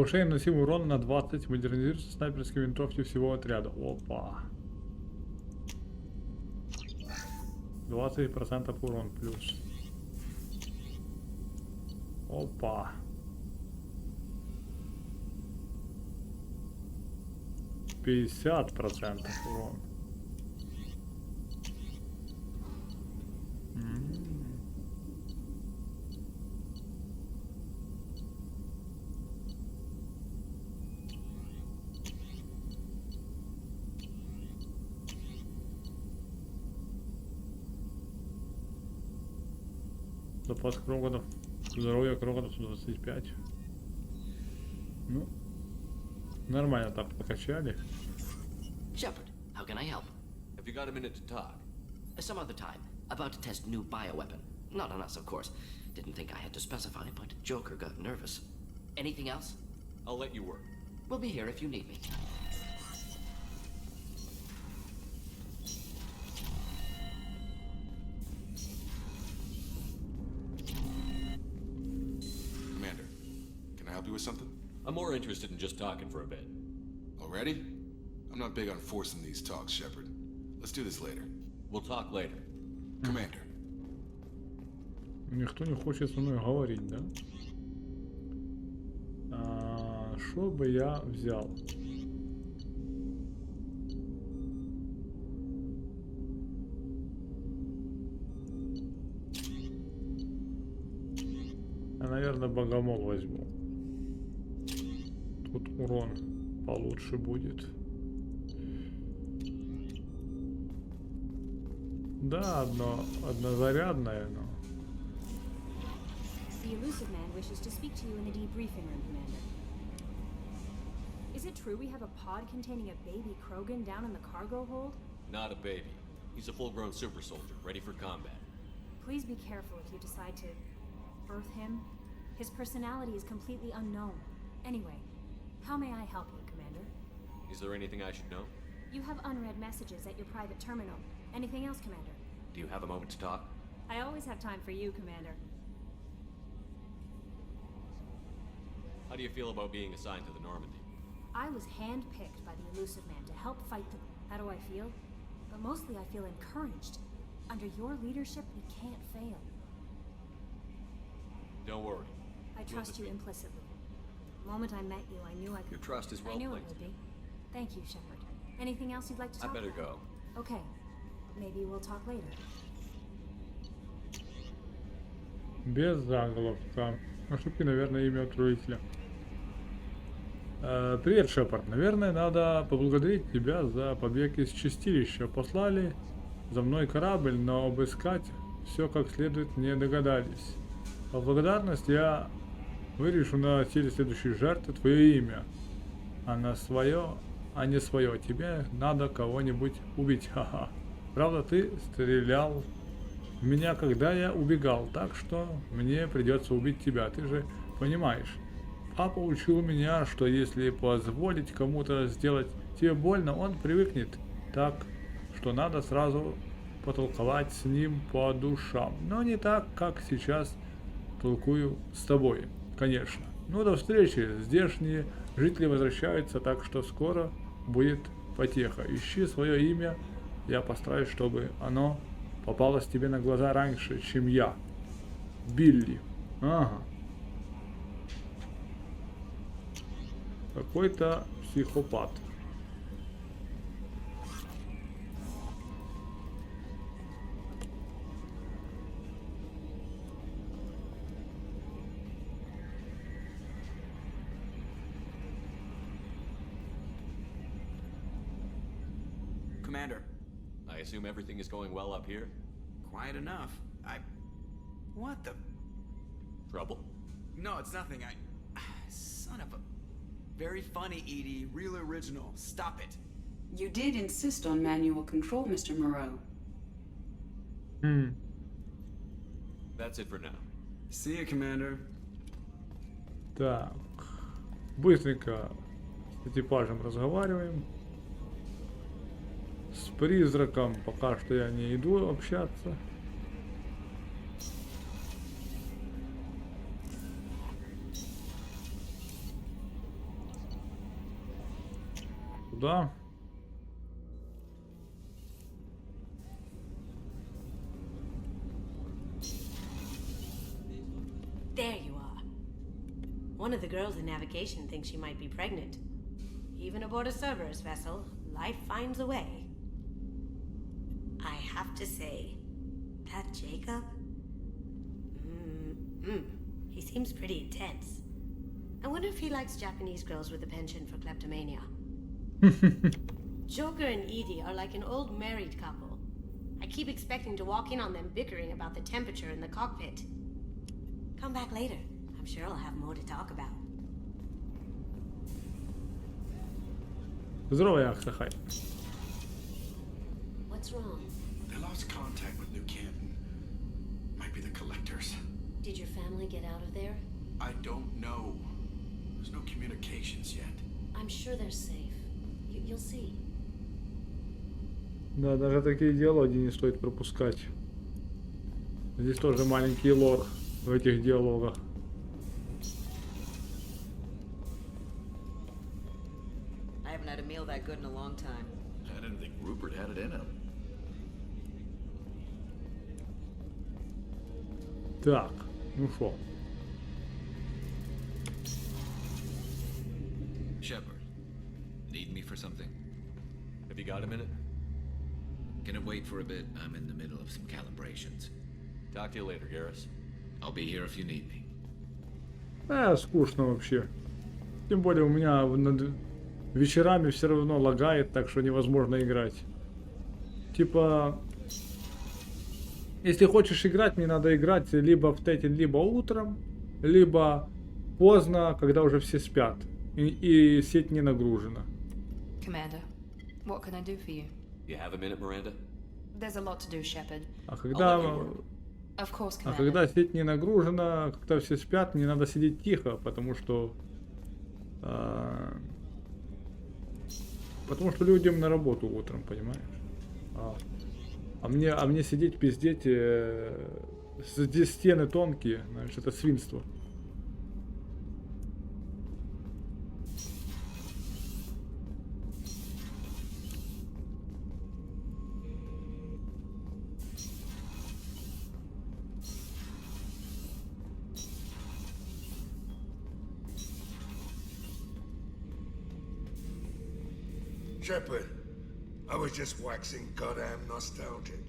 Повышение наносимого урона на 20. Модернизируются снайперские винтовки всего отряда. Опа. 20% урон плюс. Опа. %50 урон. Запас кроганов, здоровья кроганов 125. Ну, нормально так покачали. Shepard, how can I help? Have you got a minute to talk? Some other time. About to test new bioweapon. Not on us, of course. Didn't think I had to specify, but Joker got nervous. Anything else? I'll let you work. We'll be here if you need me. Commander, can I help you with something? I'm more interested in just talking for a bit. Already? I'm not big on forcing these talks, Shepard. Let's do this later. We'll talk later. Commander. Никто не хочет со мной говорить, да? Что бы я взял? Я, наверное, богомол возьму. Тут урон получше будет. Да, однозарядное, но... The elusive man wishes to speak to you in the debriefing room, Commander. Is it true we have a pod containing a baby Krogan down in the cargo hold? Not a baby. He's a full-grown super soldier, ready for combat. Please be careful if you decide to birth him. His personality is completely unknown. Anyway, how may I help you, Commander? Is there anything I should know? You have unread messages at your private terminal. Anything else, Commander? Do you have a moment to talk? I always have time for you, Commander. How do you feel about being assigned to the Normandy? I was handpicked by the elusive man to help fight the... How do I feel? But mostly I feel encouraged. Under your leadership, we can't fail. Don't worry. I trust you implicitly. The moment I met you, I knew I could... Your trust is well I knew it placed. would be. Thank you, Shepard. Anything else you'd like to I talk better about? go. Okay. Maybe we'll talk later. Без заголовка. Ошибки, наверное, имя отправителя. Привет, Шепард. Наверное, надо поблагодарить тебя за побег из чистилища. Послали за мной корабль, но обыскать все как следует не догадались. По благодарность я вырежу на теле следующей жертвы твое имя. А не свое. Тебе надо кого-нибудь убить. Ха-ха. Правда, ты стрелял в меня, когда я убегал, так что мне придется убить тебя. Ты же понимаешь. Папа учил меня, что если позволить кому-то сделать тебе больно, он привыкнет. Так что надо сразу потолковать с ним по душам. Но не так, как сейчас толкую с тобой, конечно. Ну, до встречи. Здешние жители возвращаются, так что скоро будет потеха. Ищи свое имя. Я постараюсь, чтобы оно попалось тебе на глаза раньше, чем я. Билли. Ага. Какой-то психопат. Commander, I assume everything is going well up here? quiet enough. What the... Trouble? No, it's nothing. Son of a... Very funny, Edie. Real original. Stop it. You did insist on manual control, Mr. Moreau. That's it for now. See you, Commander. Так. Быстренько с экипажем разговариваем. С призраком пока что я не иду общаться. туда. There you are. One of the girls in navigation thinks she might be pregnant. Even aboard a Cerberus vessel, life finds a way. I have to say, that Jacob? He seems pretty intense. I wonder if he likes Japanese girls with a penchant for kleptomania. Joker and Edie are like an old married couple. I keep expecting to walk in on them bickering about the temperature in the cockpit. Come back later. I'm sure I'll have more to talk about. Здорово, Яхта, хай. What's wrong? They lost contact with New Canton. Might be the collectors. Did your family get out of there? I don't know. There's no communications yet. I'm sure they're safe. You'll see. Да, даже такие диалоги не стоит пропускать. Здесь тоже маленький лор в этих диалогах. I haven't had a meal that good in a long time. I didn't think Rupert had it in him. Так, ну шо. Shepard, need me for something? Have you got a minute? Can it wait for a bit? I'm in the middle of some calibrations. Talk to you later, Garrus. I'll be here if you need me. Скучно вообще. Тем более у меня вечерами все равно лагает, так что невозможно играть. Типа, если хочешь играть, мне надо играть либо в Тетин, либо утром, либо поздно, когда уже все спят. И сеть не нагружена. Commander, what can I do for you? You have a minute, Miranda? There's a lot to do, Shepard. А когда, Of course, а Commander. когда сеть не нагружена, когда все спят, мне надо сидеть тихо, потому что людям на работу утром, понимаешь? А мне сидеть, пиздеть, здесь стены тонкие, знаешь, это свинство. Shepard, I was just waxing goddamn nostalgic.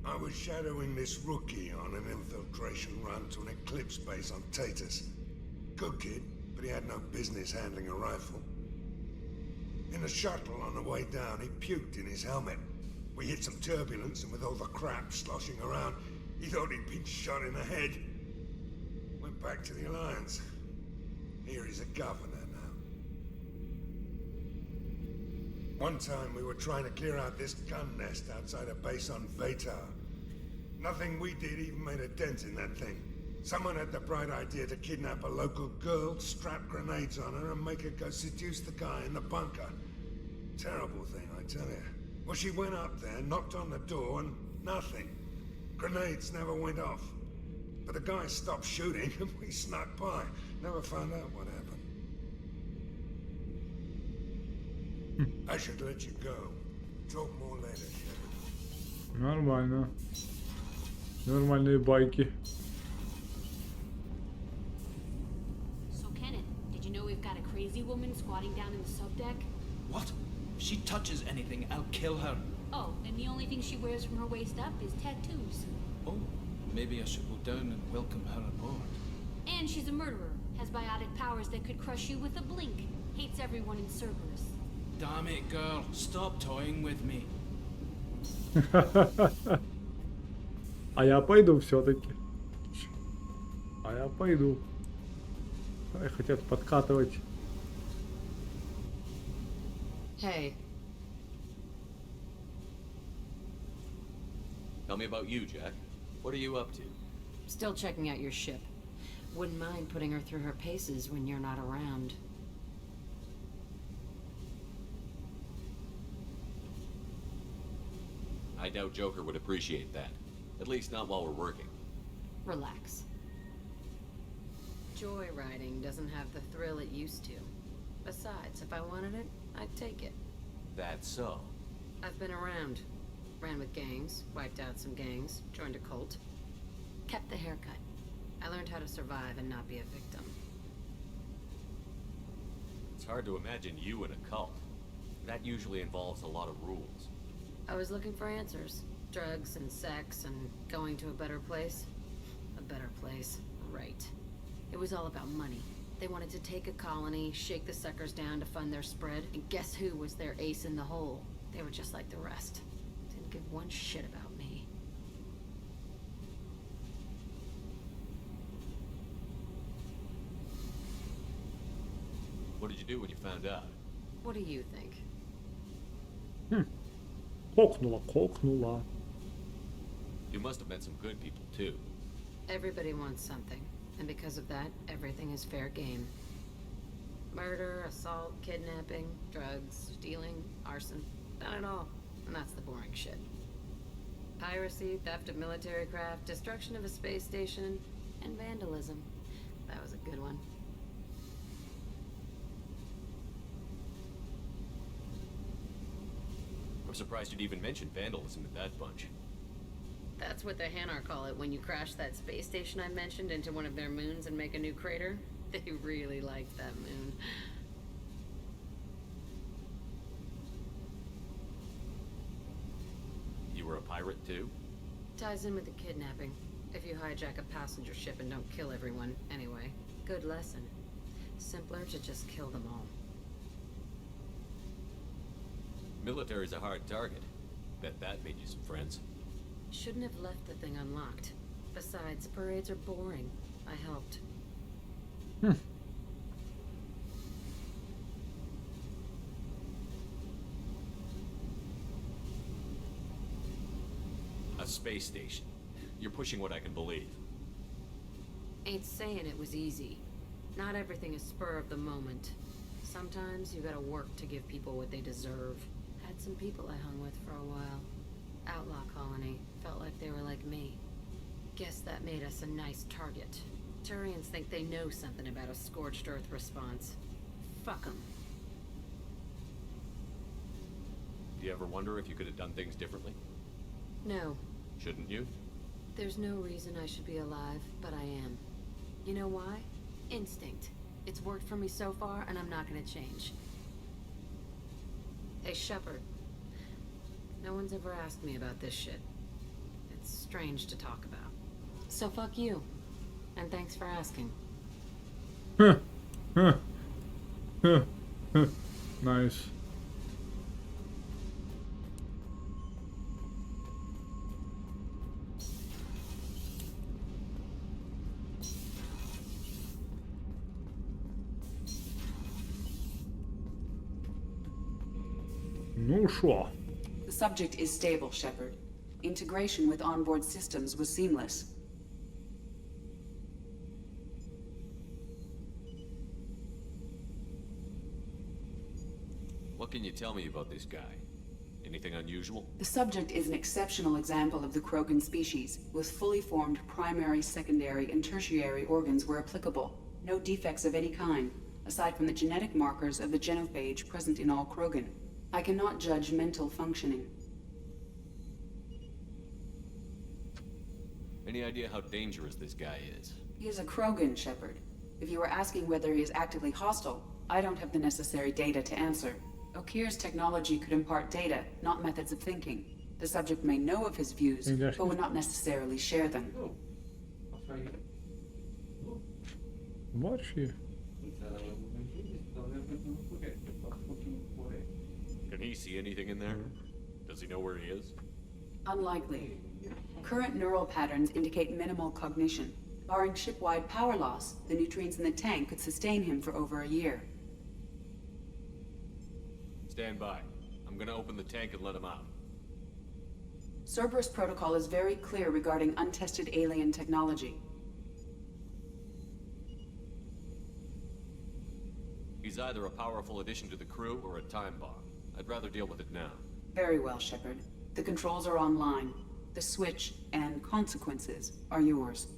I was shadowing this rookie on an infiltration run to an Eclipse base on Tatus. Good kid, but he had no business handling a rifle. In a shuttle on the way down, he puked in his helmet. We hit some turbulence, and with all the crap sloshing around, he thought he'd been shot in the head. Went back to the Alliance. Here he's a governor now. One time we were trying to clear out this gun nest outside a base on Vatar. Nothing we did even made a dent in that thing. Someone had the bright idea to kidnap a local girl, strap grenades on her, and make her go seduce the guy in the bunker. Terrible thing, I tell you. Well, she went up there, knocked on the door, and nothing. Grenades never went off. But the guy stopped shooting, and we snuck by. Never found out what happened. I should let you go. Talk more later, Shepard. Нормально. Нормальные байки. So, Kenneth, did you know we've got a crazy woman squatting down in the subdeck? What? If she touches anything, I'll kill her. Oh, and the only thing she wears from her waist up is tattoos. Oh, maybe I should go down and welcome her aboard. And she's a murderer, has biotic powers that could crush you with a blink, hates everyone in Cerberus. Damn it, girl. Stop toying with me. А я пойду все-таки. А я пойду. Ай, хотят подкатывать. Hey, Tell me about you, Jack. What are you up to? still checking out your ship. Wouldn't mind putting her through her paces when you're not around. I doubt Joker would appreciate that. At least not while we're working. Relax. Joyriding doesn't have the thrill it used to. Besides, if I wanted it, I'd take it. That's so. I've been around. Ran with gangs, wiped out some gangs, joined a cult. Kept the haircut. I learned how to survive and not be a victim. It's hard to imagine you in a cult. That usually involves a lot of rules. I was looking for answers. Drugs and sex and going to a better place. A better place, right. It was all about money. They wanted to take a colony, shake the suckers down to fund their spread, and guess who was their ace in the hole? They were just like the rest. Didn't give one shit about me. What did you do when you found out? What do you think? Кокнула. You must have met some good people, too. Everybody wants something, and because of that, everything is fair game. Murder, assault, kidnapping, drugs, stealing, arson, done it all. And that's the boring shit. Piracy, theft of military craft, destruction of a space station, and vandalism. That was a good one. I'm surprised you'd even mention vandalism in that bunch. That's what the Hanar call it when you crash that space station I mentioned into one of their moons and make a new crater. They really liked that moon. You were a pirate, too? Ties in with the kidnapping. If you hijack a passenger ship and don't kill everyone, anyway. Good lesson. Simpler to just kill them all. Military's a hard target. Bet that made you some friends. Shouldn't have left the thing unlocked. Besides, parades are boring. I helped. A space station. You're pushing what I can believe. Ain't saying it was easy. Not everything is spur of the moment. Sometimes you gotta work to give people what they deserve. Had some people I hung with for a while. Outlaw colony. Felt like they were like me. Guess that made us a nice target. Turians think they know something about a scorched earth response. Fuck 'em. Do you ever wonder if you could have done things differently? No. Shouldn't you? There's no reason I should be alive, but I am. You know why? Instinct. It's worked for me so far, and I'm not gonna change. Hey, Shepard. No one's ever asked me about this shit. It's strange to talk about. So fuck you. And thanks for asking. Nice. Ну шо? The subject is stable, Shepard. Integration with onboard systems was seamless. What can you tell me about this guy? Anything unusual? The subject is an exceptional example of the Krogan species, with fully formed primary, secondary, and tertiary organs where applicable. No defects of any kind, aside from the genetic markers of the genophage present in all Krogan. I cannot judge mental functioning. Any idea how dangerous this guy is? He is a Krogan, Shepard. If you are asking whether he is actively hostile, I don't have the necessary data to answer. Okir's technology could impart data, not methods of thinking. The subject may know of his views, but would not necessarily share them. Watch you. Can he see anything in there? Does he know where he is? Unlikely. Current neural patterns indicate minimal cognition. Barring ship-wide power loss, the nutrients in the tank could sustain him for over a year. Stand by. I'm gonna open the tank and let him out. Cerberus protocol is very clear regarding untested alien technology. He's either a powerful addition to the crew or a time bomb. I'd rather deal with it now. Very well, Shepard. The controls are online. The switch and consequences are yours.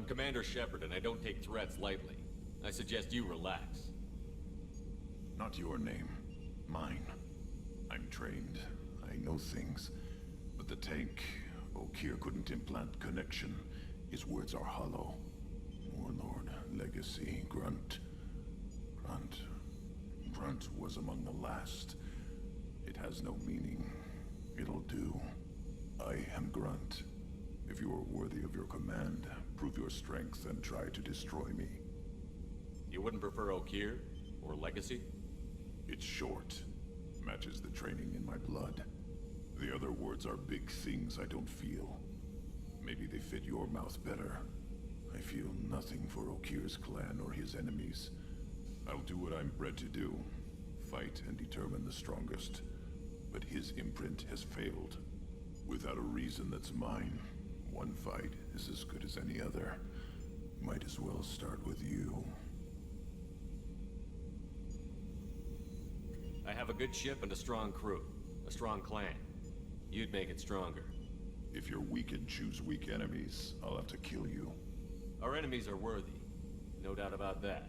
I'm Commander Shepard, and I don't take threats lightly. I suggest you relax. Not your name. Mine. I'm trained. I know things. But the tank, Okeer couldn't implant connection. His words are hollow. Warlord, legacy, grunt. Grunt was among the last. It has no meaning. It'll do. I am Grunt. If you are worthy of your command, prove your strength and try to destroy me. You wouldn't prefer Okeer? Or legacy? It's short. Matches the training in my blood. The other words are big things I don't feel. Maybe they fit your mouth better. I feel nothing for Okeer's clan or his enemies. I'll do what I'm bred to do. Fight and determine the strongest. But his imprint has failed. Without a reason that's mine. One fight is as good as any other. Might as well start with you. I have a good ship and a strong crew. A strong clan. You'd make it stronger. If you're weak and choose weak enemies, I'll have to kill you. Our enemies are worthy. No doubt about that.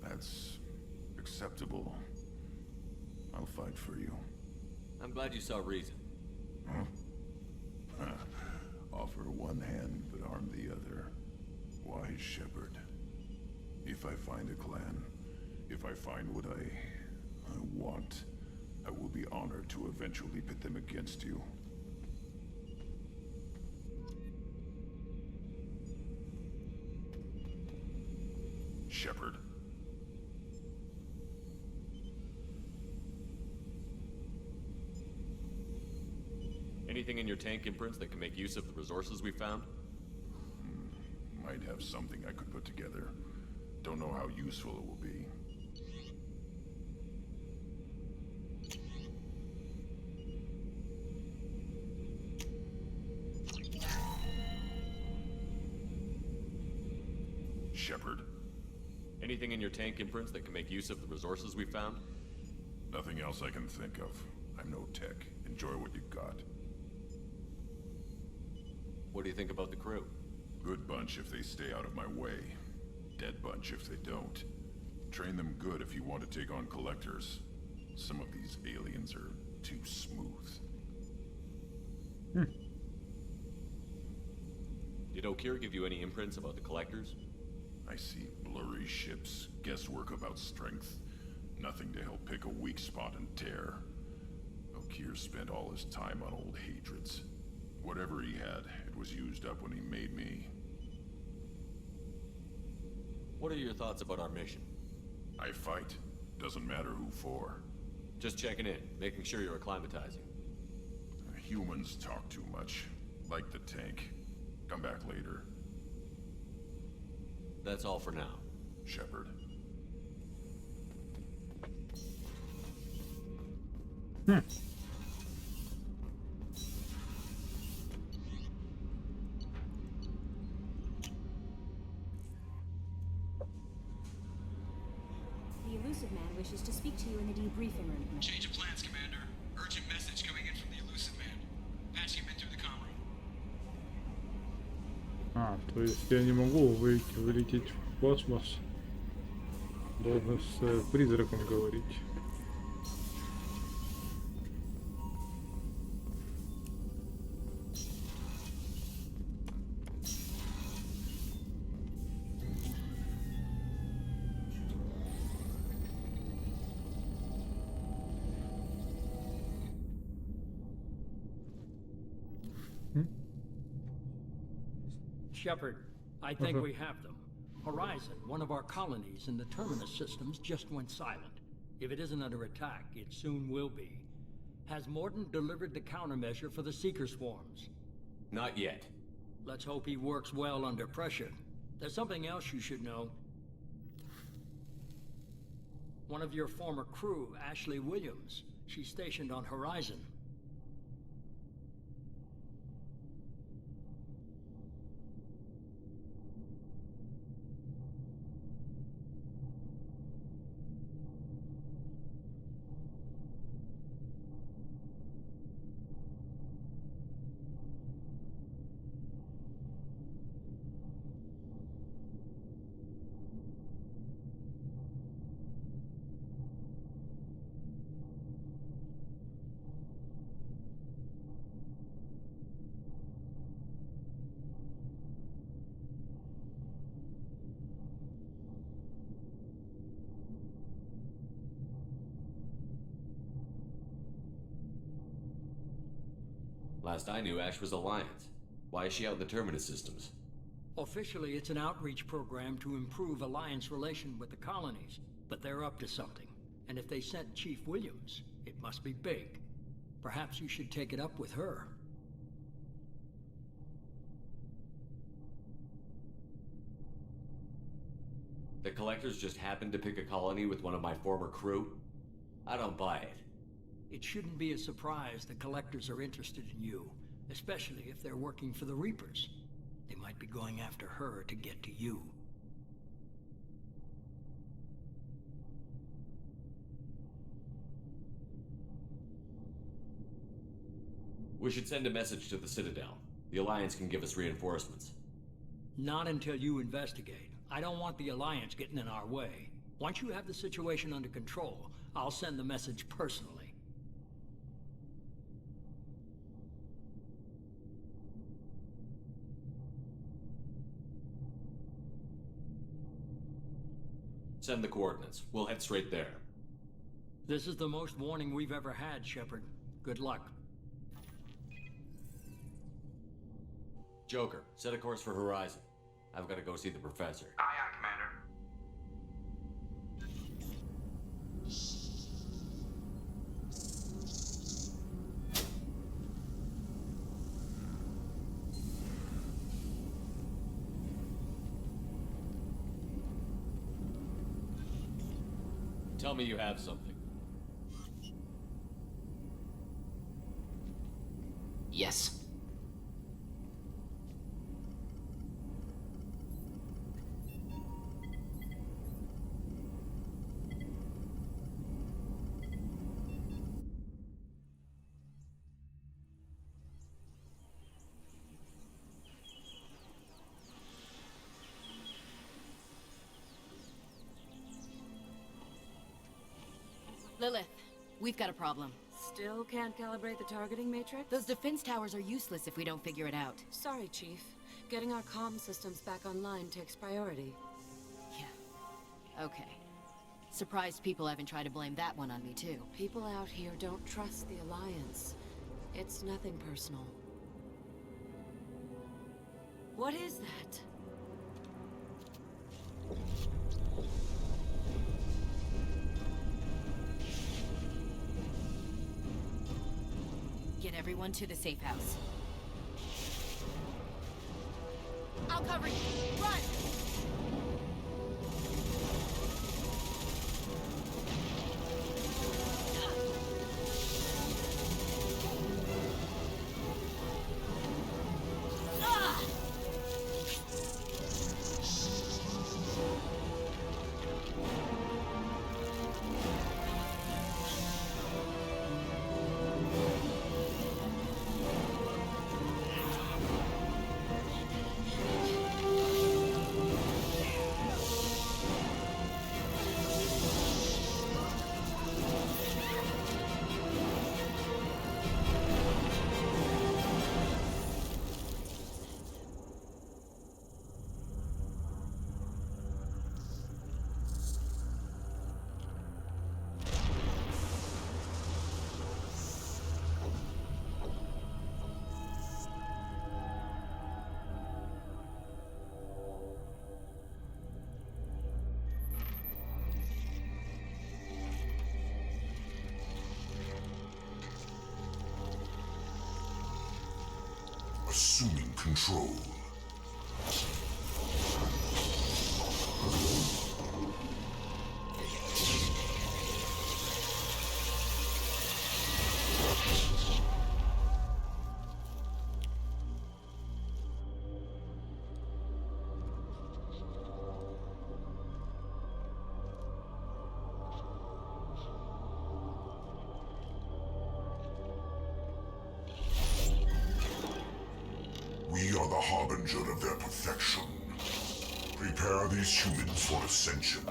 That's acceptable. I'll fight for you. I'm glad you saw reason. Offer one hand, but arm the other. Wise shepherd. If I find a clan, if I find what I want, I will be honored to eventually pit them against you. Shepherd. Anything in your tank imprints that can make use of the resources we found? Might have something I could put together. Don't know how useful it will be. Shepard. Anything in your tank imprints that can make use of the resources we found? Nothing else I can think of. I'm no tech. Enjoy what you got. What do you think about the crew? Good bunch if they stay out of my way. Dead bunch if they don't. Train them good if you want to take on collectors. Some of these aliens are too smooth. Did Okeer give you any imprints about the collectors? I see blurry ships, guesswork about strength. Nothing to help pick a weak spot and tear. Okeer spent all his time on old hatreds. Whatever he had, it was used up when he made me. What are your thoughts about our mission? I fight. Doesn't matter who for. Just checking in, making sure you're acclimatizing. Humans talk too much. Like the tank. Come back later. That's all for now. Shepard. The elusive man wishes to speak to you in the debriefing room. Change of plans, Commander. Urgent message coming in from the elusive man. Patching him in through the comm room. То есть я не могу вылететь в космос. Должен с призраком говорить. Shepard, I think we have them. Horizon, one of our colonies in the Terminus systems, just went silent. If it isn't under attack, it soon will be. Has Morton delivered the countermeasure for the Seeker swarms? Not yet. Let's hope he works well under pressure. There's something else you should know. One of your former crew, Ashley Williams, she's stationed on Horizon. Last I knew, Ash was Alliance. Why is she out in the Terminus systems? Officially, it's an outreach program to improve Alliance relation with the colonies, but they're up to something. And if they sent Chief Williams, it must be big. Perhaps you should take it up with her. The Collectors just happened to pick a colony with one of my former crew? I don't buy it. It shouldn't be a surprise the Collectors are interested in you, especially if they're working for the Reapers. They might be going after her to get to you. We should send a message to the Citadel. The Alliance can give us reinforcements. Not until you investigate. I don't want the Alliance getting in our way. Once you have the situation under control, I'll send the message personally. Send the coordinates. We'll head straight there. This is the most warning we've ever had, Shepard. Good luck. Joker, set a course for Horizon. I've got to go see the professor. Aye, aye, Commander. Tell me you have something. Yes. Lilith, we've got a problem. Still can't calibrate the targeting matrix? Those defense towers are useless if we don't figure it out. Sorry, Chief. Getting our comm systems back online takes priority. Yeah. Okay. Surprised people haven't tried to blame that one on me, too. People out here don't trust the Alliance. It's nothing personal. What is that? Get everyone to the safe house. I'll cover you. Run! Assuming control. We are the harbinger of their perfection. Prepare these humans for ascension.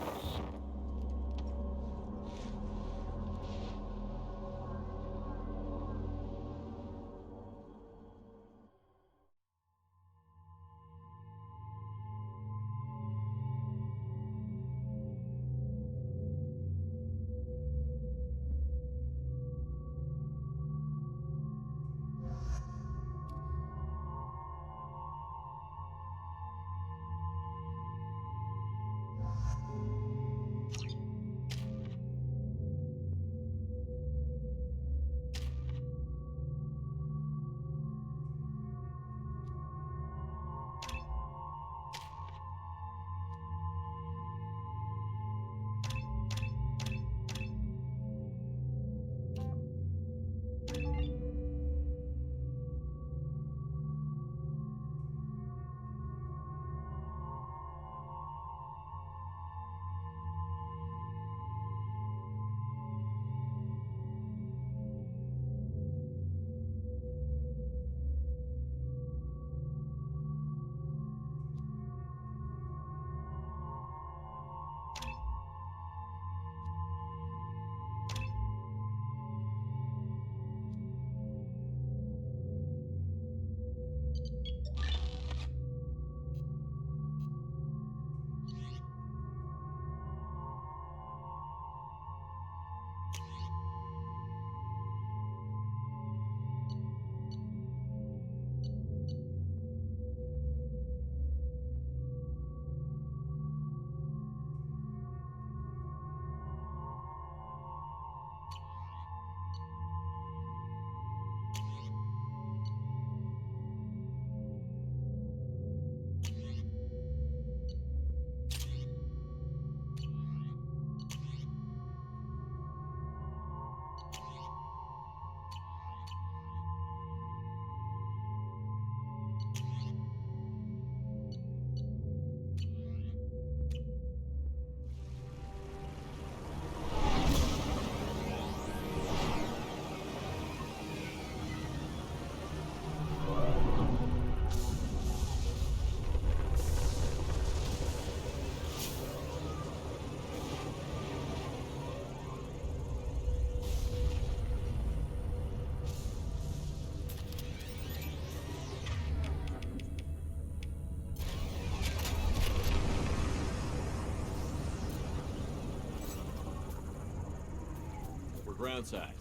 groundside.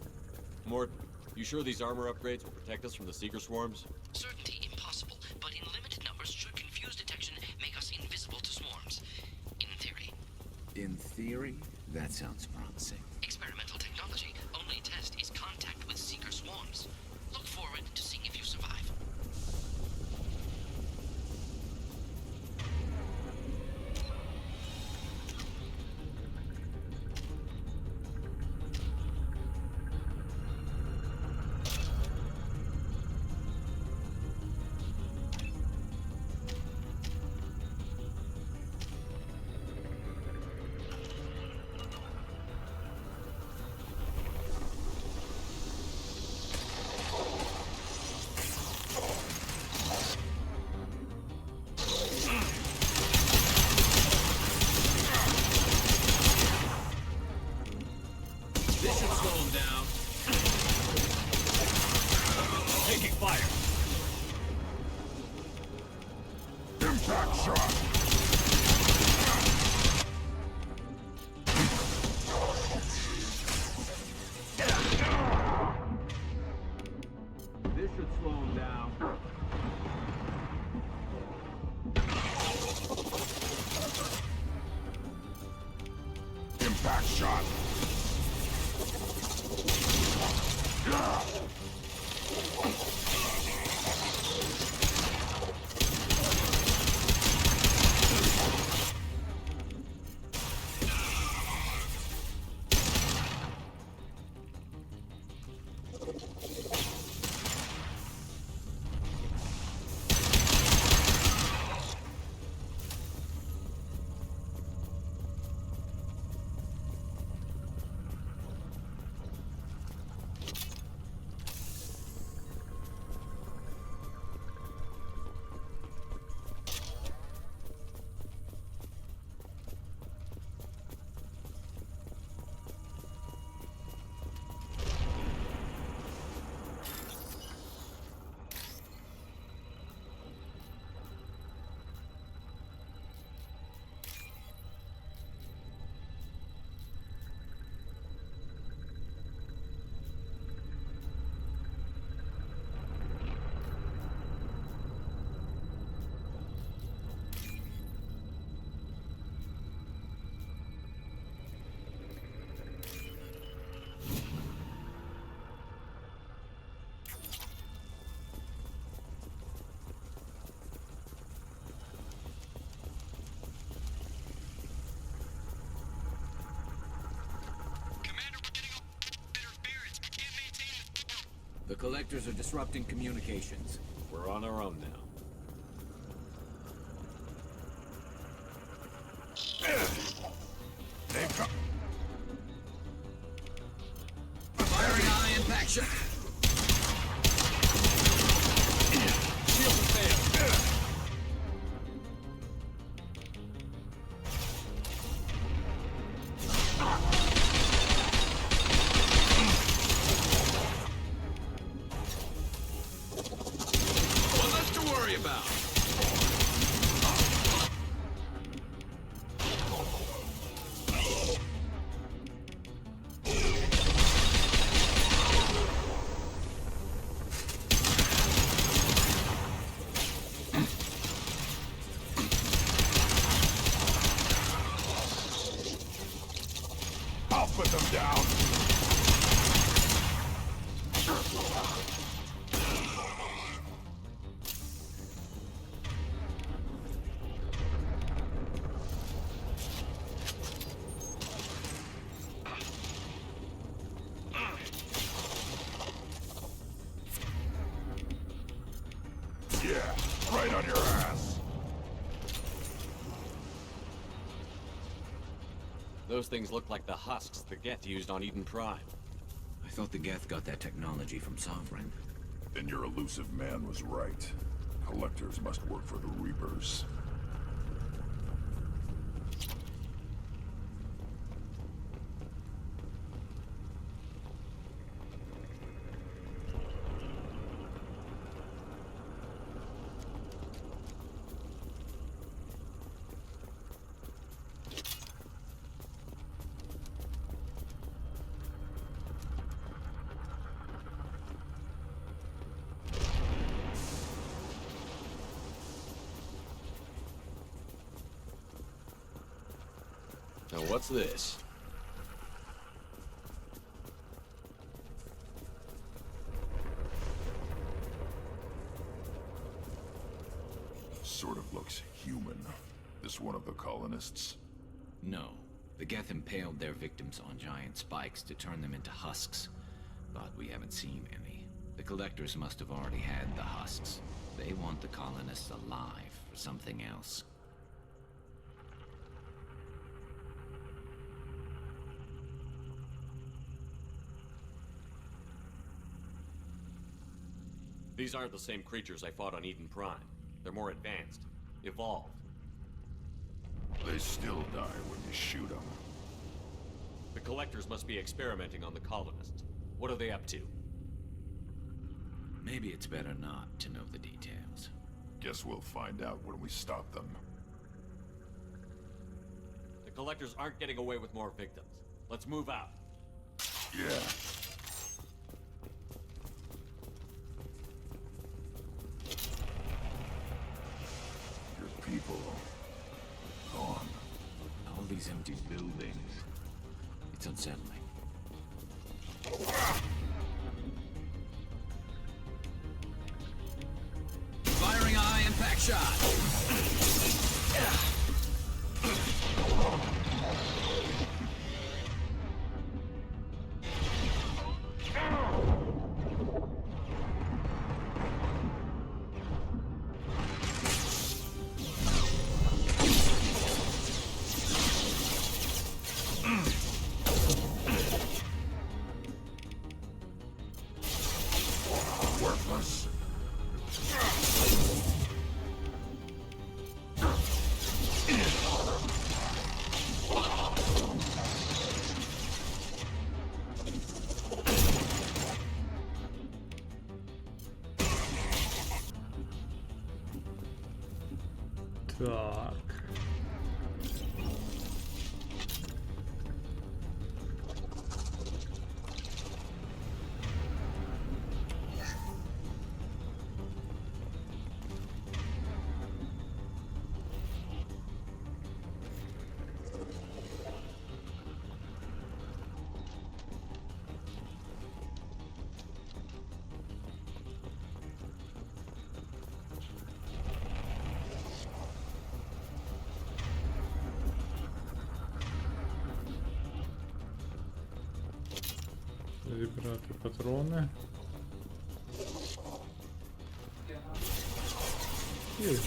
Mort, you sure these armor upgrades will protect us from the seeker swarms? Certainty impossible, but in limited numbers should confuse detection, make us invisible to swarms. In theory. In theory? That sounds promising. Experimental technology. Only test is contact with seeker swarms. Look forward to seeing if you survive. This should slow him down. Taking fire. Impact shot! This should slow him down. Impact shot! The collectors are disrupting communications. We're on our own now. They've got... Firing high impact shot. Shield failed. One less to worry about. I'll put them down! Yeah, right on your ass! Those things look like the husks the Geth used on Eden Prime. I thought the Geth got that technology from Sovereign. Then your elusive man was right. Collectors must work for the Reapers. Now what's this? Sort of looks human. This one of the colonists? No. The Geth impaled their victims on giant spikes to turn them into husks. But we haven't seen any. The collectors must have already had the husks. They want the colonists alive for something else. These aren't the same creatures I fought on Eden Prime. They're more advanced. Evolved. They still die when you shoot them. The collectors must be experimenting on the colonists. What are they up to? Maybe it's better not to know the details. Guess we'll find out when we stop them. The collectors aren't getting away with more victims. Let's move out. Yeah. Your people gone. All these empty buildings. It's unsettling. Firing a high-impact shot! Worthless. Так. Зібрати патрони. І...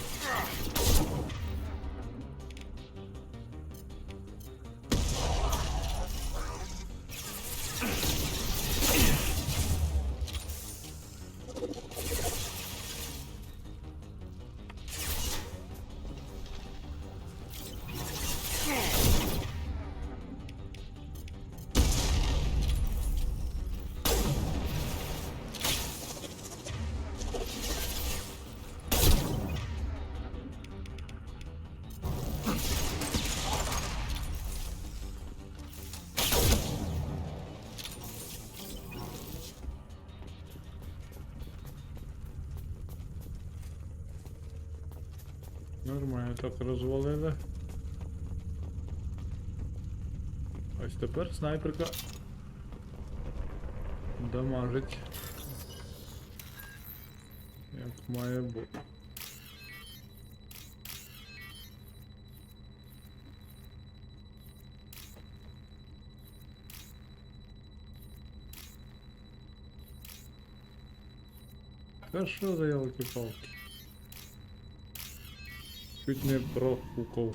Нормально так розвалили. Ось тепер снайперка дамажить. Як має бути. Та що за ялки-палки? Чуть не профукав.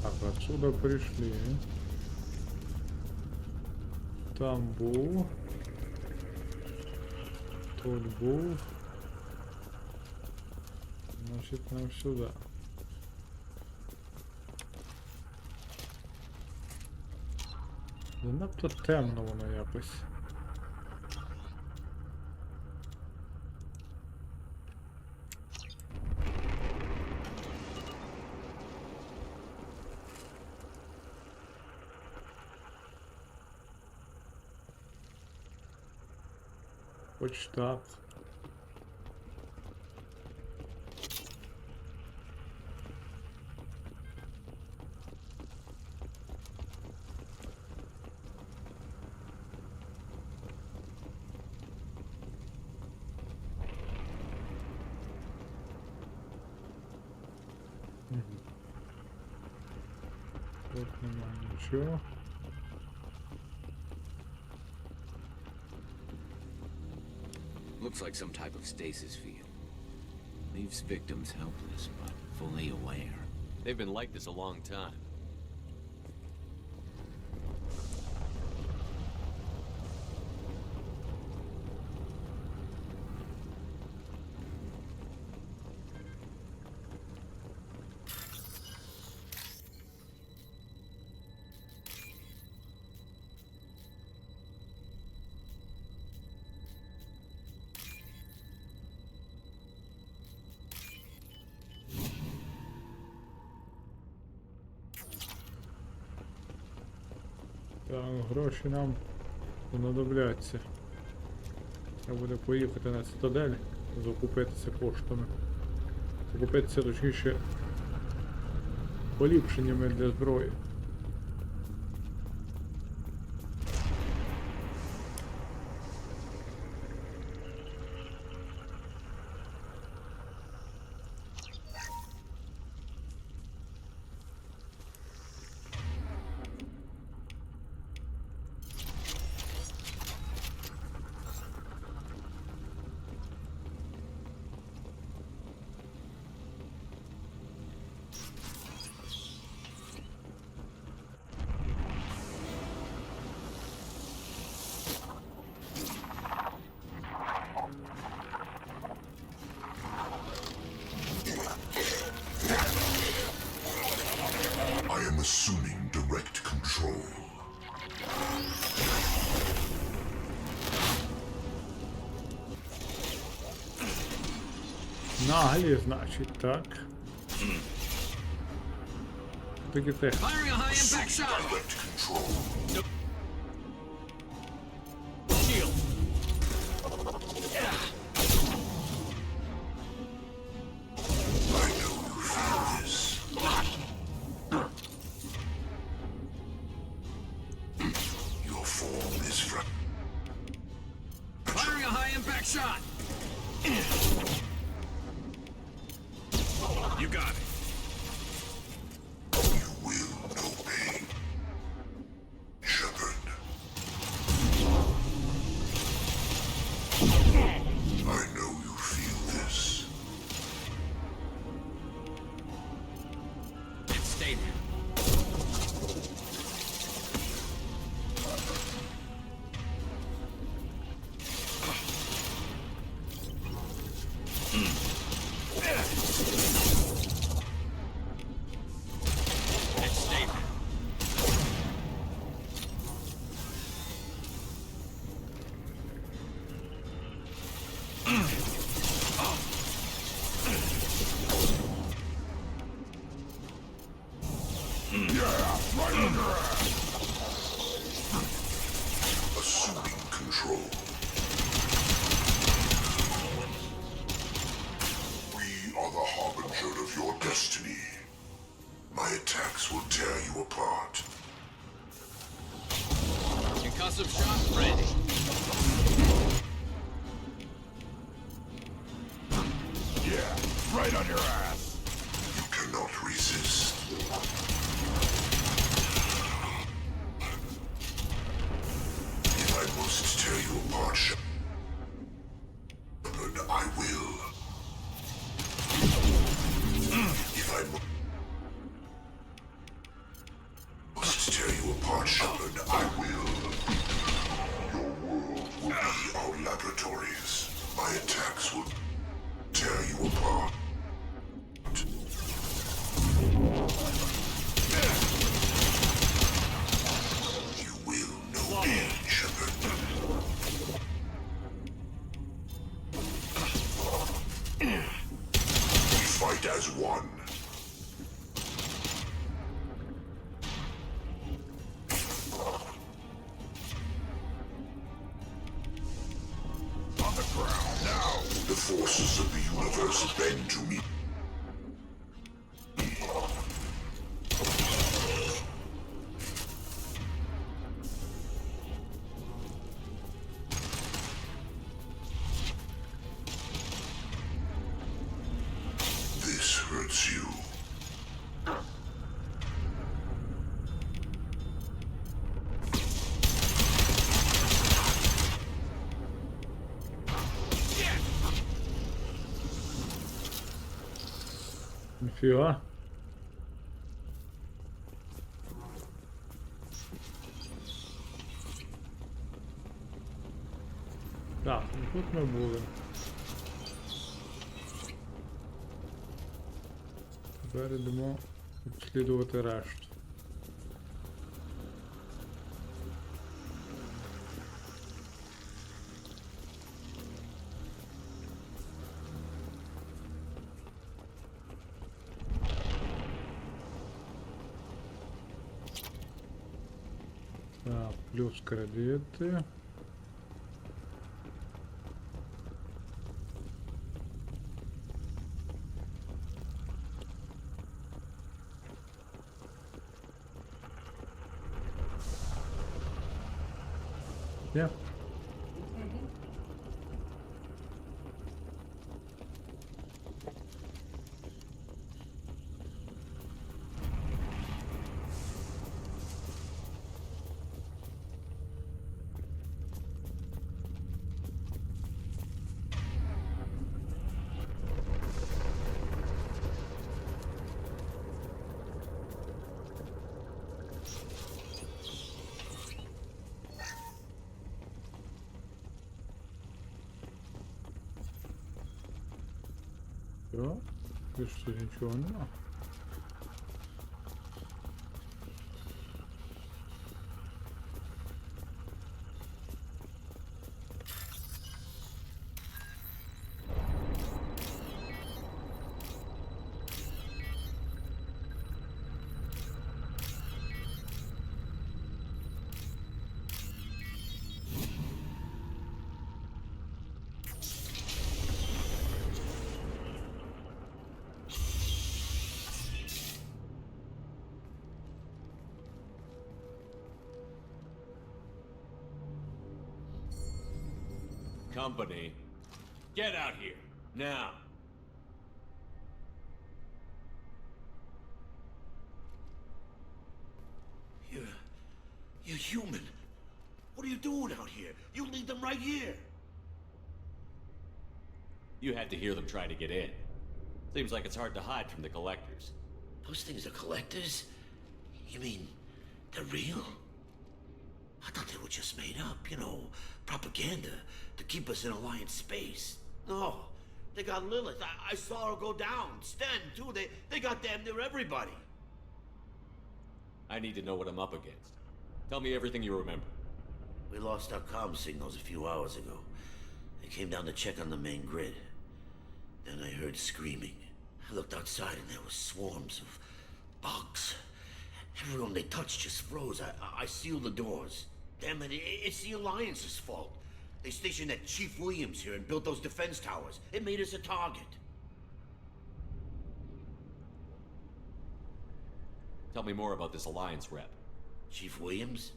Так, отсюда пришли. Там був. Тут був. Значит, нам сюда. Занадто темно воно якось. Хоч так. Тут нема нічого. Looks like some type of stasis field. Leaves victims helpless, but fully aware. They've been like this a long time. Так, гроші нам знадобляться. Треба буде поїхати на цитадель, закупитися коштами. Закупитися, точніше, поліпшеннями для зброї. I am assuming direct control. Наглі, значить, так. Такі те. Firing a high impact shot. Direct control. Shield. I know you feel this. Your form is Firing a high impact shot. You got it. You will know pain. Shepard. I know you feel this. And stay there. And stay there. Assuming control. We are the harbinger of your destiny. My attacks will tear you apart. Concussive shot ready. Yeah, right on your ass. You cannot resist. If I must tear you apart, Shepard, I will. If I must tear you apart, Shepard, I will. Your world will be our laboratories. My attacks will tear you apart. You will know pain, Shepard. We fight as one. forces of the universe bend to me. This hurts you. Нифига. Так, ну тут ми були. Тепер йдемо обслідувати решту. Так, плюс кредити. Є. Все, більше нічого нема. Company, get out here, now. You're human. What are you doing out here? You lead them right here. You had to hear them trying to get in. Seems like it's hard to hide from the collectors. Those things are collectors? You mean, they're real? I thought they were just made up, you know, propaganda to keep us in Alliance space. No, they got Lilith. I saw her go down. Sten, too. They got damn near everybody. I need to know what I'm up against. Tell me everything you remember. We lost our comm signals a few hours ago. They came down to check on the main grid. Then I heard screaming. I looked outside and there were swarms of bugs. Everyone they touched just froze. I sealed the doors. Damn it, it's the Alliance's fault. They stationed that Chief Williams here and built those defense towers. It made us a target. Tell me more about this Alliance rep. Chief Williams?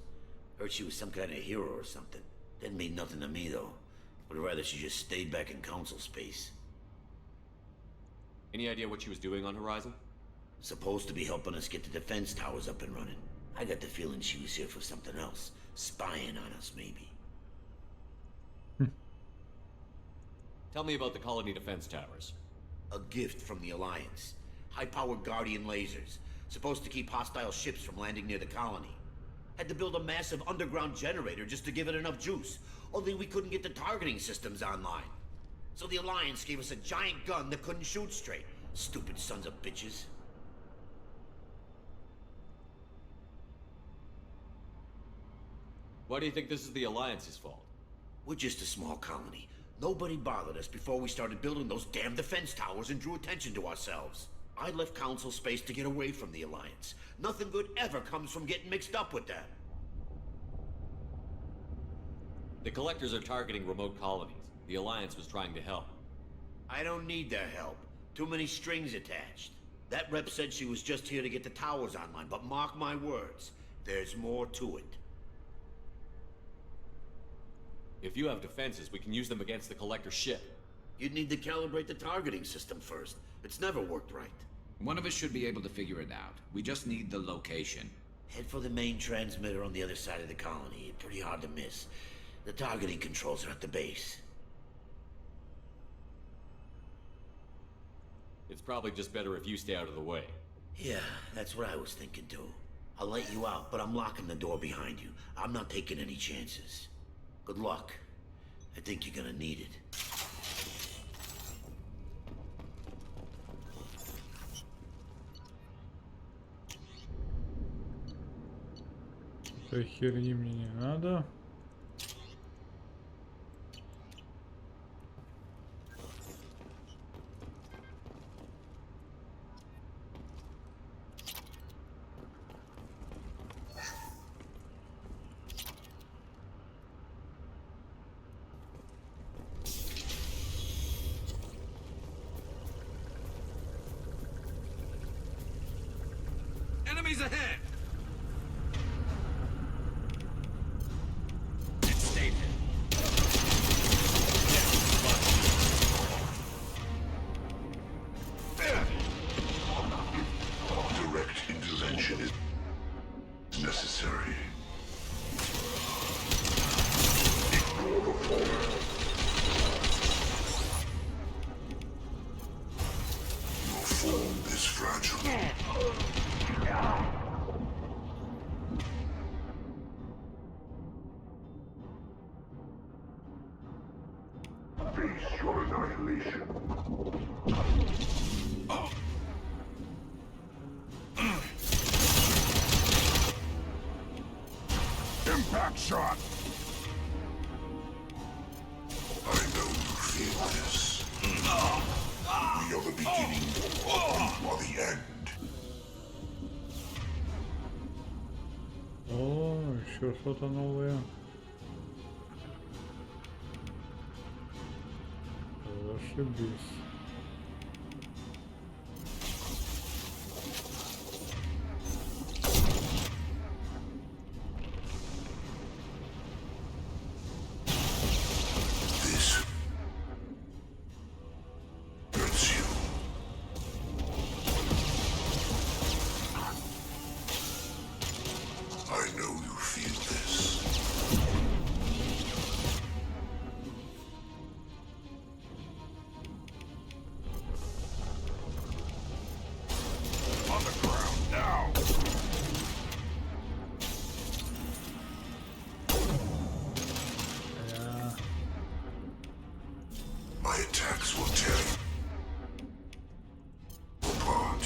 Heard she was some kind of hero or something. Didn't mean nothing to me, though. Would rather she just stayed back in Council space. Any idea what she was doing on Horizon? Supposed to be helping us get the defense towers up and running. I got the feeling she was here for something else. Spying on us, maybe. Tell me about the colony defense towers. A gift from the Alliance. High-powered Guardian lasers. Supposed to keep hostile ships from landing near the colony. Had to build a massive underground generator just to give it enough juice. Only we couldn't get the targeting systems online. So the Alliance gave us a giant gun that couldn't shoot straight. Stupid sons of bitches. Why do you think this is the Alliance's fault? We're just a small colony. Nobody bothered us before we started building those damn defense towers and drew attention to ourselves. I left Council space to get away from the Alliance. Nothing good ever comes from getting mixed up with them. The collectors are targeting remote colonies. The Alliance was trying to help. I don't need their help. Too many strings attached. That rep said she was just here to get the towers online, but mark my words, there's more to it. If you have defenses, we can use them against the Collector's ship. You'd need to calibrate the targeting system first. It's never worked right. One of us should be able to figure it out. We just need the location. Head for the main transmitter on the other side of the colony. Pretty hard to miss. The targeting controls are at the base. It's probably just better if you stay out of the way. Yeah, that's what I was thinking too. I'll let you out, but I'm locking the door behind you. I'm not taking any chances. Good luck. I think you're gonna need it. Этой херни мне не надо. Enemies ahead! Direct intervention is necessary. Ignore the former. Your form is fragile. Face your annihilation. Impact shot! I know you feel this. We are the beginning, you are the end. О, еще что-то новое. Зашибись. This hurts you. I know you feel this. On the ground now. Я... My attacks will tear you apart.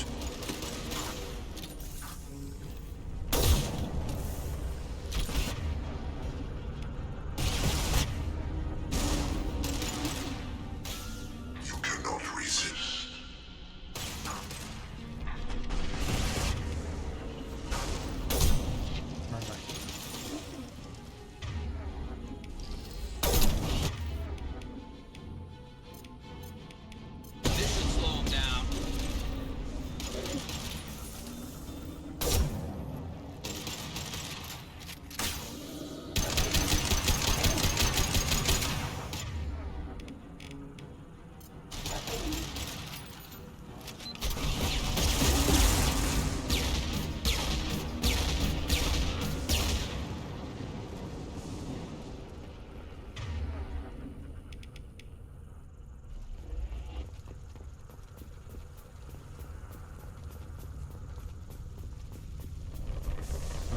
You cannot resist. This should slow him down.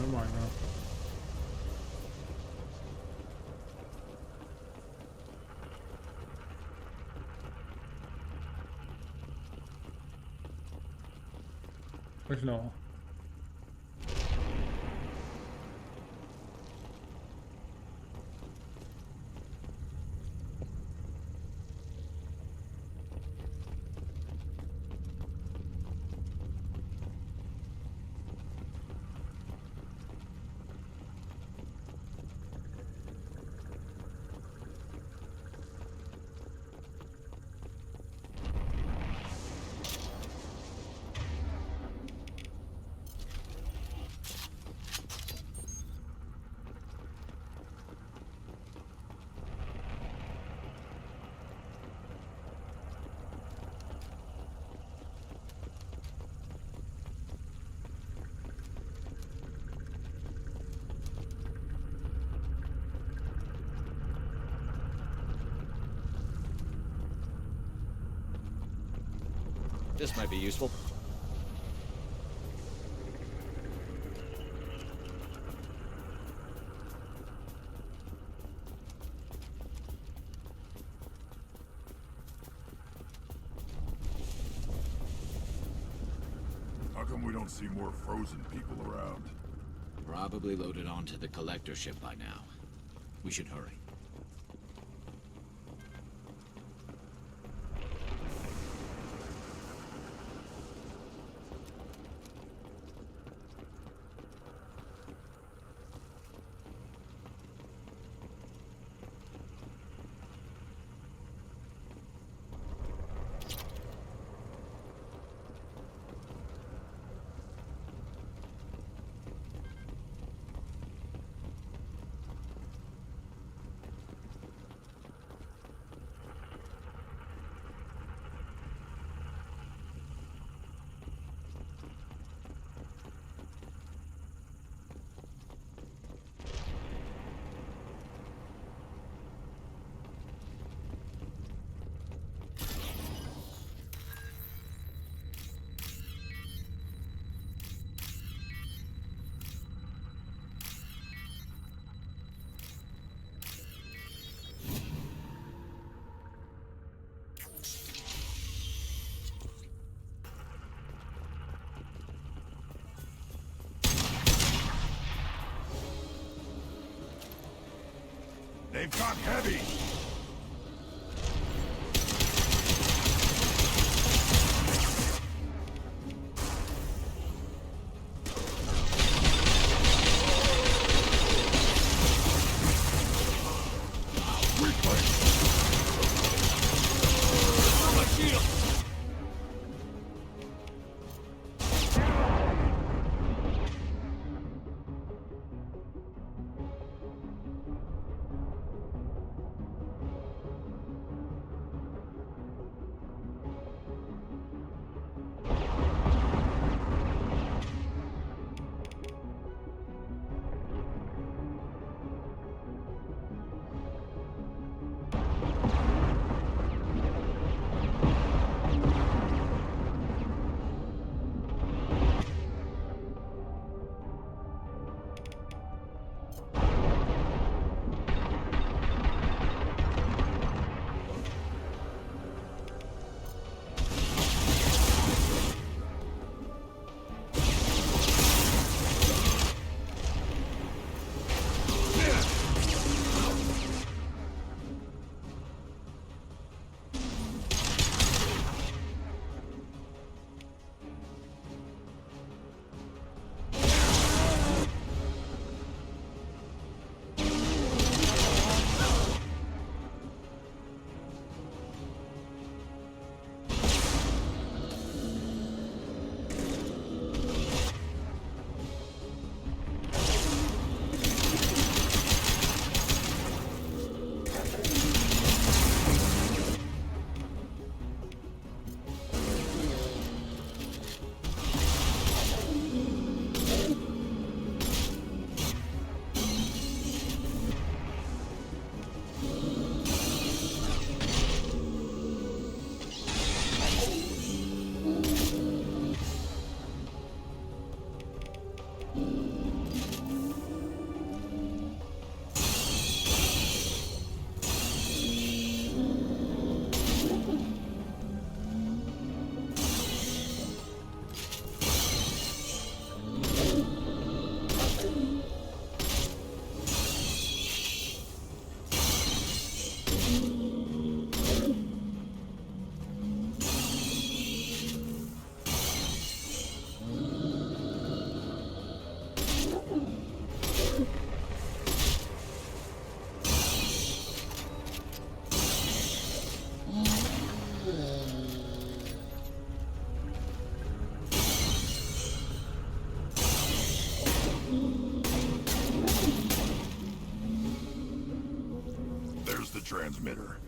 Нормально. Пошло. This might be useful. How come we don't see more frozen people around? Probably loaded onto the collector ship by now. We should hurry. They've got heavy! Transmitter.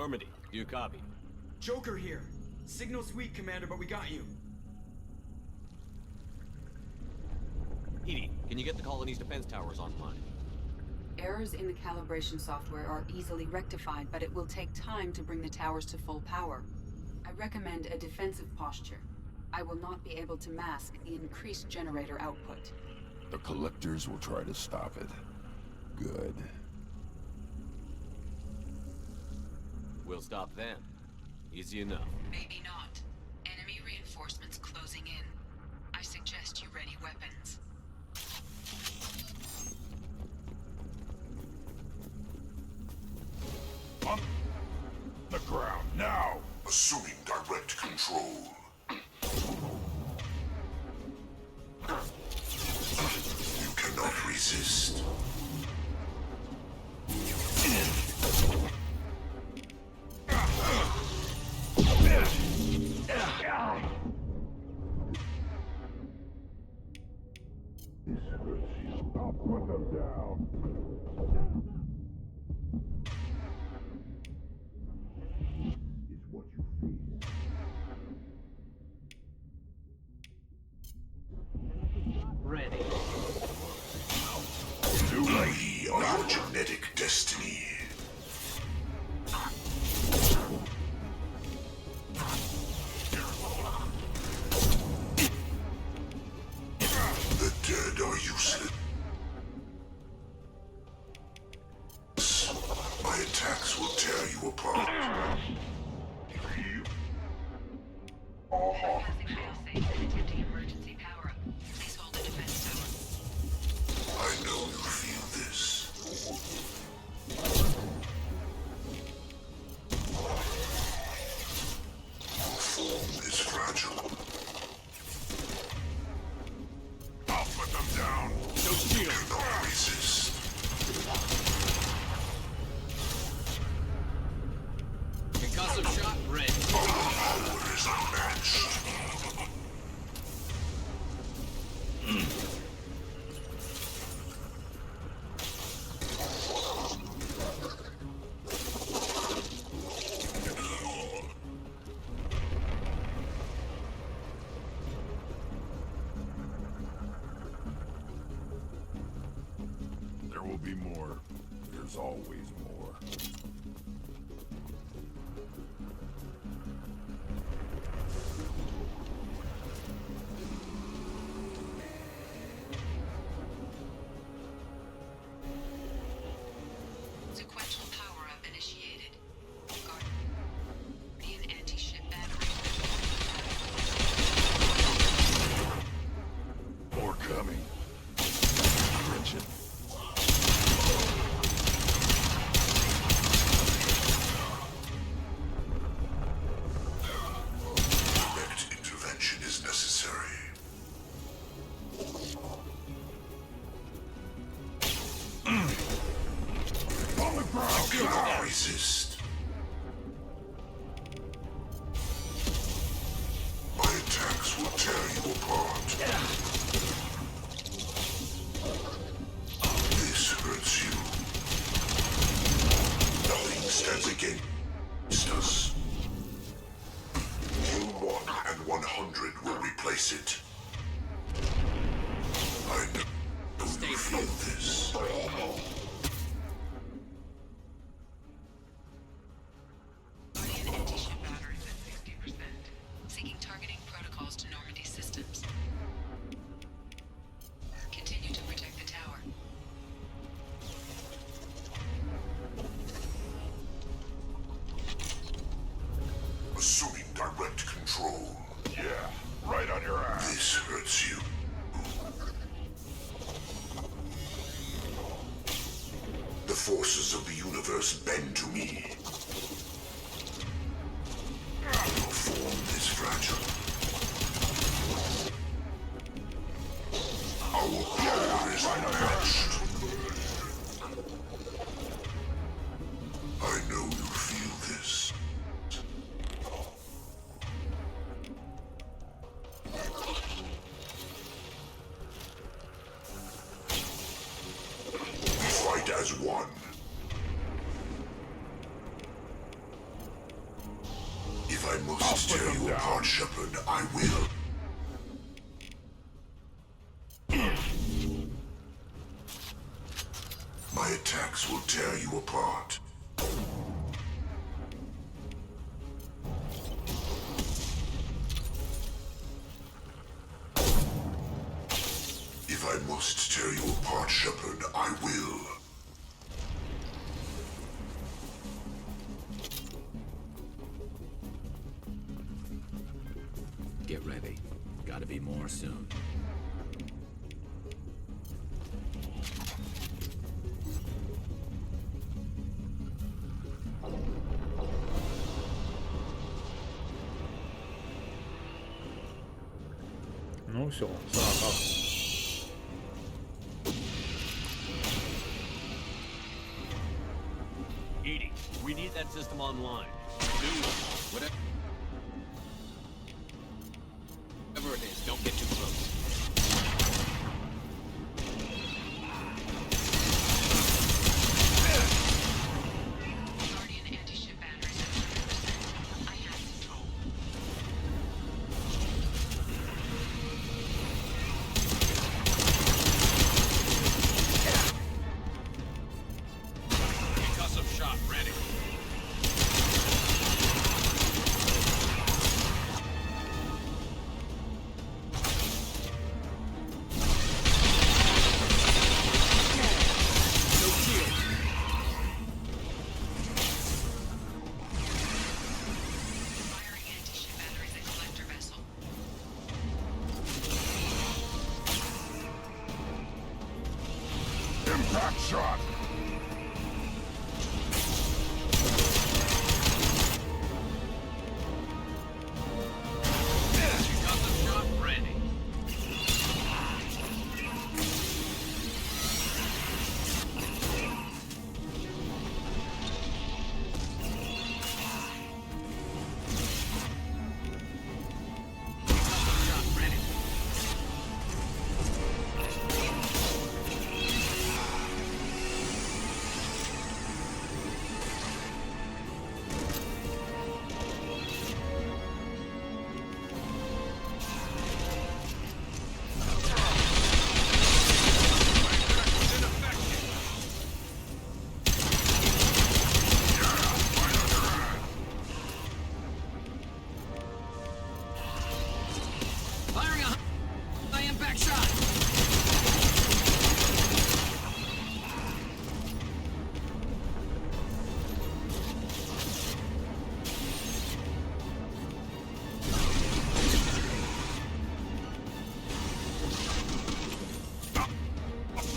Normandy, do you copy? Joker here. Signal's weak, Commander, but we got you. Edie, can you get the colony's defense towers online? Errors in the calibration software are easily rectified, but it will take time to bring the towers to full power. I recommend a defensive posture. I will not be able to mask the increased generator output. The collectors will try to stop it. Good. We'll stop them. Easy enough. Maybe not. Enemy reinforcements closing in. I suggest you ready weapons. On the ground, now! Assuming direct control. You cannot resist. I'll put them down. Is what you feel. Ready. We are your genetic destiny. The dead are useless. My attacks will tear you apart. Passing failsafe and attempting emergency power-up. Please hold the defense tower. I know you feel this. Your form is fragile. I'll put them down. No shield. You cannot resist. Concussive shot ready. Our power is unmatched. There will be more. There's always more. Sequential power-up initiated. Guardian anti-ship battery. More coming. Wrench it. Direct intervention is necessary. On the ground, You cannot resist. My attacks will tear you apart. This hurts you. Nothing stands against us. You 1 and 100 will replace it. I know you feel this. Guardian anti-ship batteries at 60%. Seeking targeting protocols to Normandy systems. Continue to protect the tower. Assuming direct control. Yeah, right on your ass. This If I must tear you apart, Shepard, I will. My attacks will tear you apart. If I must tear you apart, Shepard, I will. Get ready. Gotta be more soon. Ну все, срака. Edie, we need that system online. Whatever it is, don't get too close. Concussive shot ready. Impact shot! Concussive shot ready. Concussive shot ready. Firing a high impact shot.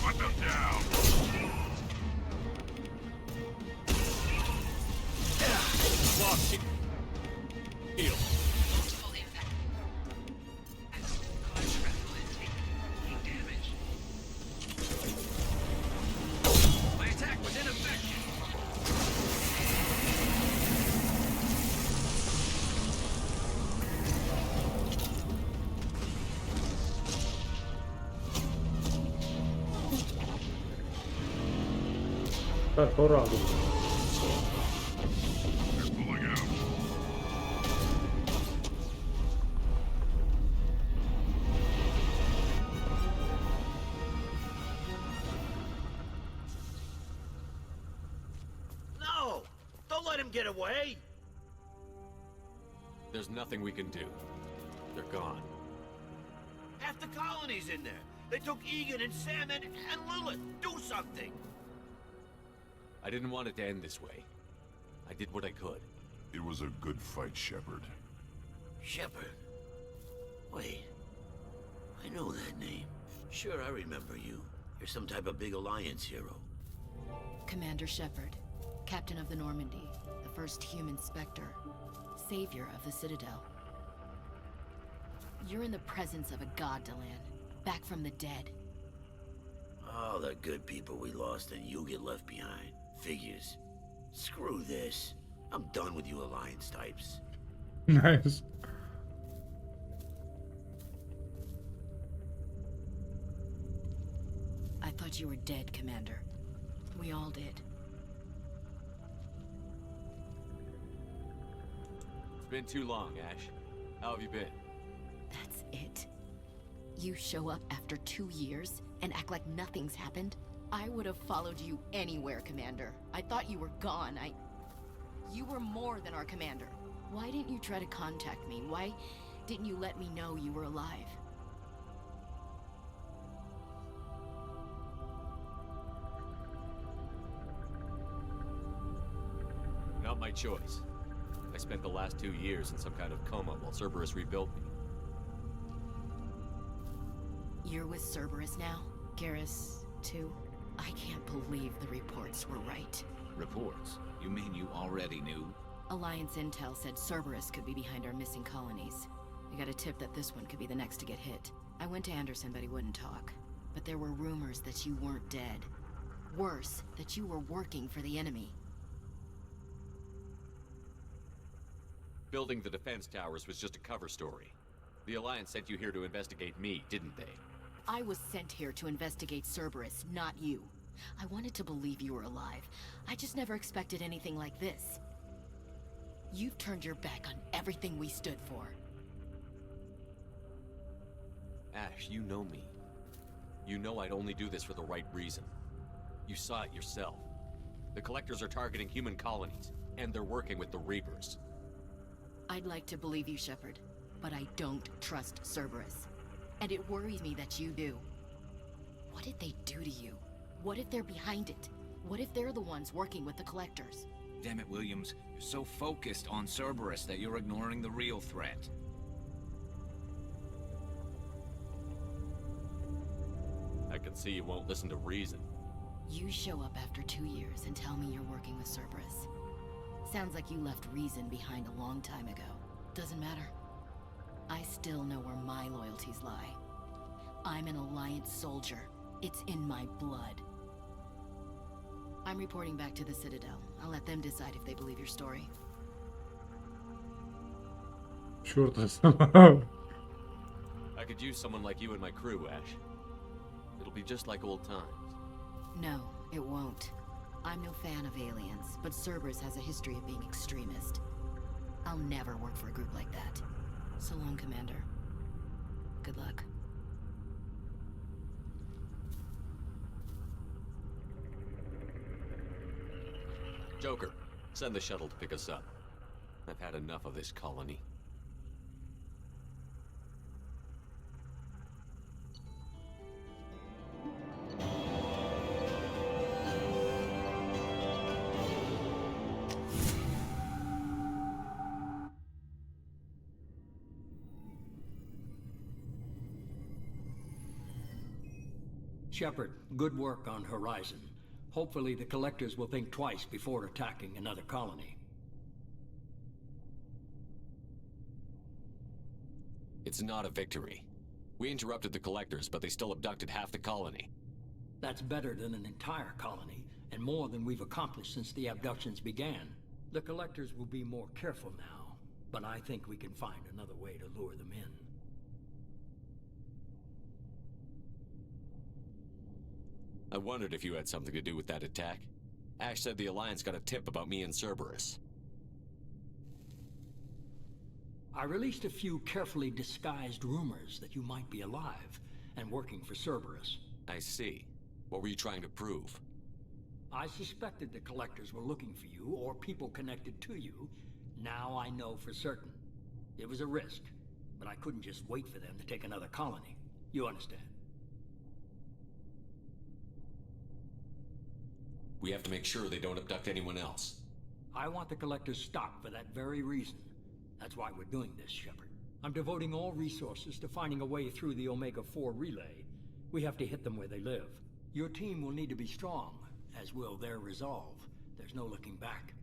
Put them down! Lost shield. My attack was ineffective. Так, пораду. They're pulling out. No! Don't let him get away! There's nothing we can do. They're gone. Half the colony's in there. They took Egan and Sam and Lilith. Do something! I didn't want it to end this way. I did what I could. It was a good fight, Shepard. Shepard. Wait. I know that name. Sure, I remember you. You're some type of big Alliance hero. Commander Shepard, Captain of the Normandy, the first human Spectre, Savior of the Citadel. You're in the presence of a god, Delan, back from the dead. All the good people we lost and you get left behind. Figures. Screw this. I'm done with you Alliance types. Nice. I thought you were dead, Commander. We all did. been too long, Ash. How have you been? That's it? You show up after 2 years and act like nothing's happened? I would have followed you anywhere, Commander. I thought you were gone. You were more than our commander. Why didn't you try to contact me? Why didn't you let me know you were alive? Not my choice. I spent the last 2 years in some kind of coma while Cerberus rebuilt me. You're with Cerberus now? Garrus, too? I can't believe the reports were right. Reports? You mean you already knew? Alliance intel said Cerberus could be behind our missing colonies. We got a tip that this one could be the next to get hit. I went to Anderson, but he wouldn't talk. But there were rumors that you weren't dead. Worse, that you were working for the enemy. Building the defense towers was just a cover story. The Alliance sent you here to investigate me, didn't they? I was sent here to investigate Cerberus, not you. I wanted to believe you were alive. I just never expected anything like this. You've turned your back on everything we stood for. Ash, you know me. You know I'd only do this for the right reason. You saw it yourself. The Collectors are targeting human colonies, and they're working with the Reapers. I'd like to believe you, Shepard, but I don't trust Cerberus. And it worries me that you do. What did they do to you? What if they're behind it? What if they're the ones working with the Collectors? Damn it, Williams. You're so focused on Cerberus that you're ignoring the real threat. I can see you won't listen to reason. You show up after 2 years and tell me you're working with Cerberus. Sounds like you left reason behind a long time ago. Doesn't matter. I still know where my loyalties lie. I'm an Alliance soldier. It's in my blood. I'm reporting back to the Citadel. I'll let them decide if they believe your story. Черт. I could use someone like you in my crew, Ash. It'll be just like old times. No, it won't. I'm no fan of aliens, but Cerberus has a history of being extremist. I'll never work for a group like that. So long, Commander. Good luck. Joker, send the shuttle to pick us up. I've had enough of this colony. Shepard, good work on Horizon. Hopefully the Collectors will think twice before attacking another colony. It's not a victory. We interrupted the Collectors, but they still abducted half the colony. That's better than an entire colony, and more than we've accomplished since the abductions began. The Collectors will be more careful now, but I think we can find another way to lure them in. I wondered if you had something to do with that attack. Ash said the Alliance got a tip about me and Cerberus. I released a few carefully disguised rumors that you might be alive and working for Cerberus. I see. What were you trying to prove? I suspected the Collectors were looking for you or people connected to you. Now I know for certain. It was a risk, but I couldn't just wait for them to take another colony. You understand? We have to make sure they don't abduct anyone else. I want the Collectors stopped for that very reason. That's why we're doing this, Shepard. I'm devoting all resources to finding a way through the Omega-4 relay. We have to hit them where they live. Your team will need to be strong, as will their resolve. There's no looking back.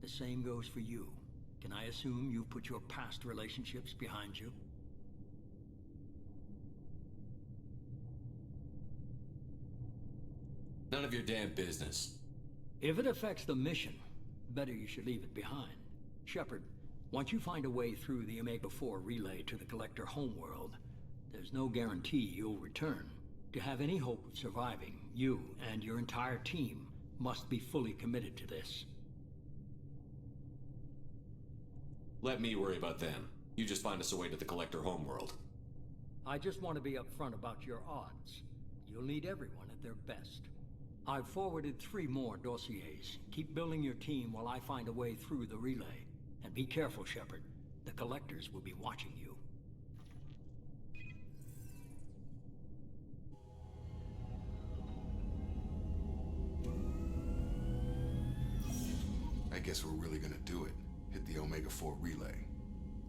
The same goes for you. Can I assume you've put your past relationships behind you? None of your damn business. If it affects the mission, better you should leave it behind. Shepard, once you find a way through the Omega-4 relay to the Collector homeworld, there's no guarantee you'll return. To have any hope of surviving, you and your entire team must be fully committed to this. Let me worry about them. You just find us a way to the Collector homeworld. I just want to be upfront about your odds. You'll need everyone at their best. I've forwarded 3 more dossiers. Keep building your team while I find a way through the relay. And be careful, Shepard. The Collectors will be watching you. I guess we're really gonna do it. Hit the Omega-4 relay.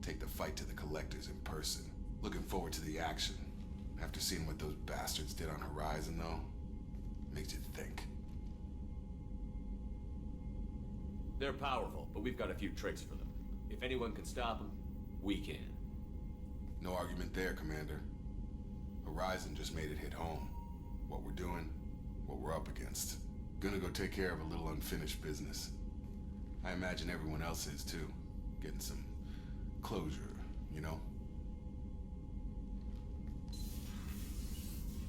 Take the fight to the Collectors in person. Looking forward to the action. After seeing what those bastards did on Horizon, though, makes you think. They're powerful, but we've got a few tricks for them. If anyone can stop them, we can. No argument there, Commander. Horizon just made it hit home. What we're doing, what we're up against. Gonna go take care of a little unfinished business. I imagine everyone else is too. Getting some closure, you know?